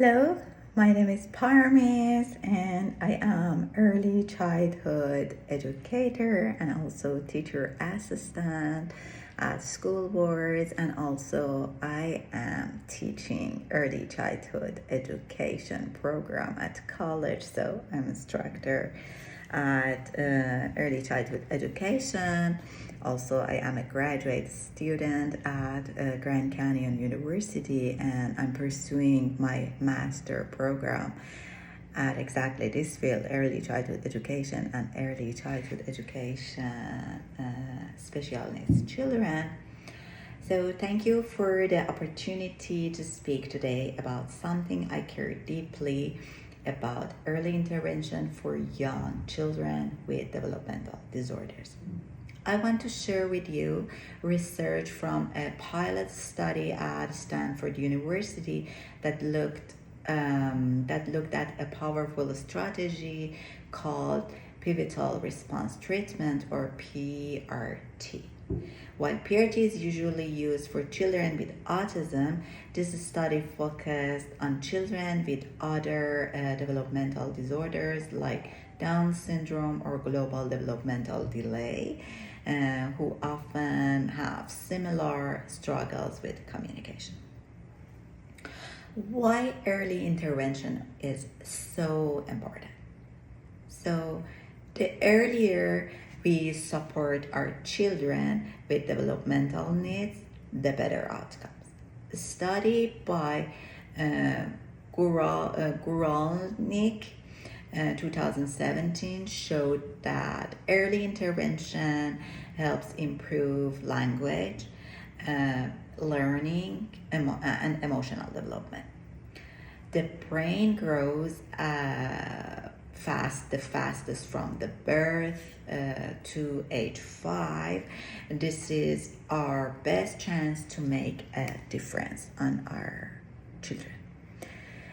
Hello, my name is Parmes and I am early childhood educator and also teacher assistant at school boards, and also I am teaching early childhood education program at college. So I'm instructor at early childhood education. Also, I am a graduate student at Grand Canyon University, and I'm pursuing my master program at exactly this field, early childhood education and early childhood education special needs children. So thank you for the opportunity to speak today about something I care deeply about: early intervention for young children with developmental disorders. I want to share with you research from a pilot study at Stanford University that looked at a powerful strategy called pivotal response treatment, or PRT. While PRT is usually used for children with autism, this study focused on children with other developmental disorders like Down syndrome or global developmental delay, who often have similar struggles with communication. Why early intervention is so important? So, the earlier we support our children with developmental needs, the better outcomes. A study by Guralnik 2017 showed that early intervention helps improve language, learning, and emotional development. The brain grows the fastest from the birth to age 5. This is our best chance to make a difference on our children.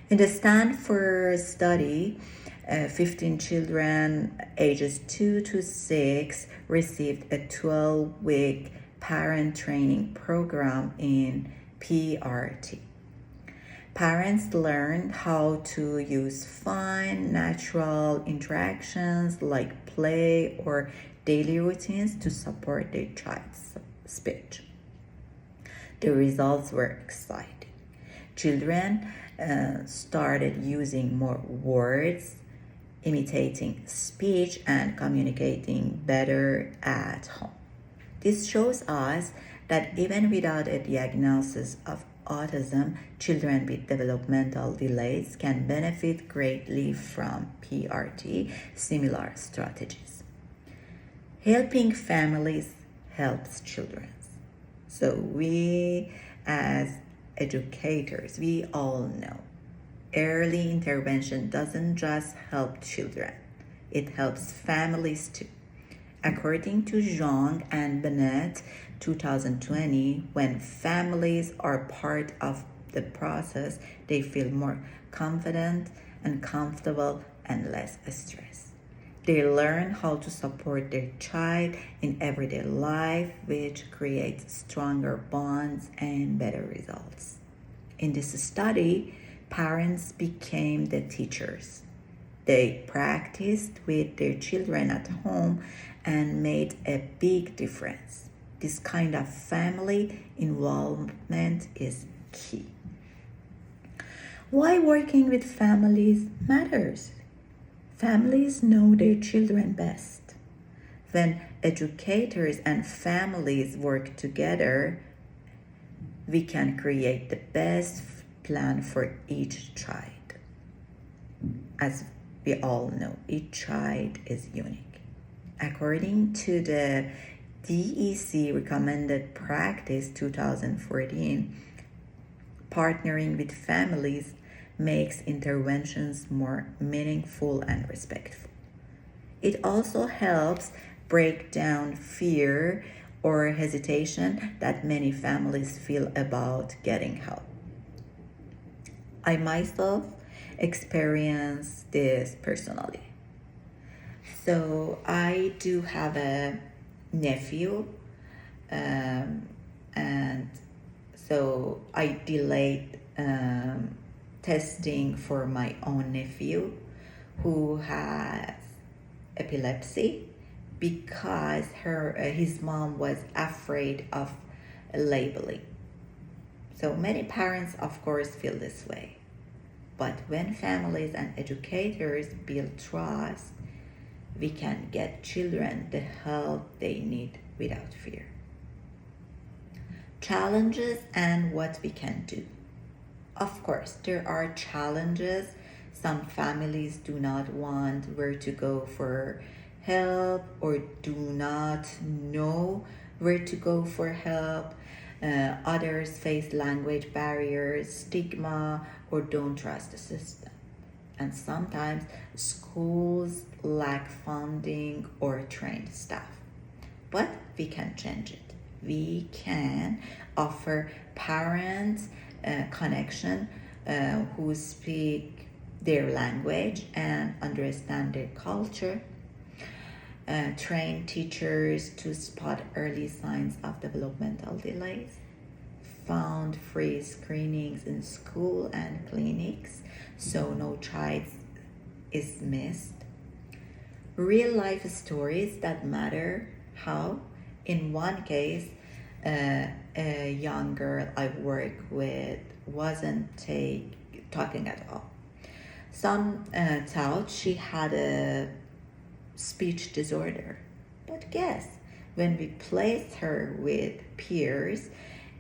In the Stanford study, 15 children ages 2 to 6 received a 12-week parent training program in PRT. Parents learned how to use fun, natural interactions like play or daily routines to support their child's speech. The results were exciting. Children started using more words, imitating speech, and communicating better at home. This shows us that even without a diagnosis of autism, children with developmental delays can benefit greatly from PRT similar strategies. Helping families helps children. So we as educators, we all know early intervention doesn't just help children, it helps families too. According to Zhang and Bennett, 2020, when families are part of the process, they feel more confident and comfortable and less stressed. They learn how to support their child in everyday life, which creates stronger bonds and better results. In this study, parents became the teachers. They practiced with their children at home and made a big difference. This kind of family involvement is key. Why working with families matters? Families know their children best. When educators and families work together, we can create the best plan for each child. As we all know, each child is unique. According to the DEC Recommended Practice 2014, partnering with families makes interventions more meaningful and respectful. It also helps break down fear or hesitation that many families feel about getting help. I myself experienced this personally. So I do have a nephew, and so I delayed testing for my own nephew who has epilepsy because his mom was afraid of labeling. So many parents, of course, feel this way. But when families and educators build trust, we can get children the help they need without fear. Challenges and what we can do. Of course, there are challenges. Some families do not want where to go for help or do not know where to go for help. Others face language barriers, stigma, or don't trust the system. And sometimes schools lack funding or trained staff. But we can change it. We can offer parents connection who speak their language and understand their culture. Train teachers to spot early signs of developmental delays. Found free screenings in school and clinics so no child is missed. Real life stories that matter. How? In one case, a young girl I work with wasn't talking at all. Some thought she had a speech disorder. But guess, when we placed her with peers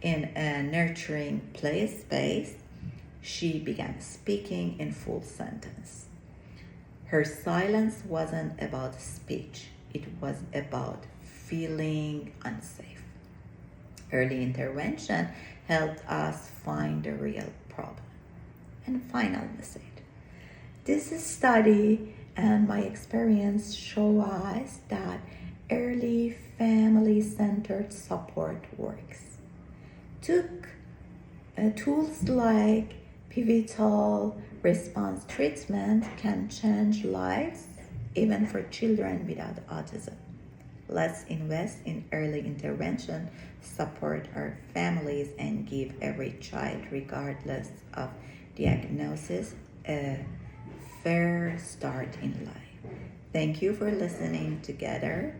in a nurturing play space, she began speaking in full sentence. Her silence wasn't about speech, it was about feeling unsafe. Early intervention helped us find the real problem. And final message. This study and my experience show us that early family-centered support works. Tools like pivotal response treatment can change lives even for children without autism. Let's invest in early intervention, support our families, and give every child, regardless of diagnosis, a fair start in life. Thank you for listening. Together,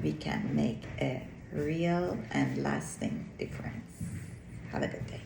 we can make a real and lasting difference. Have a good day.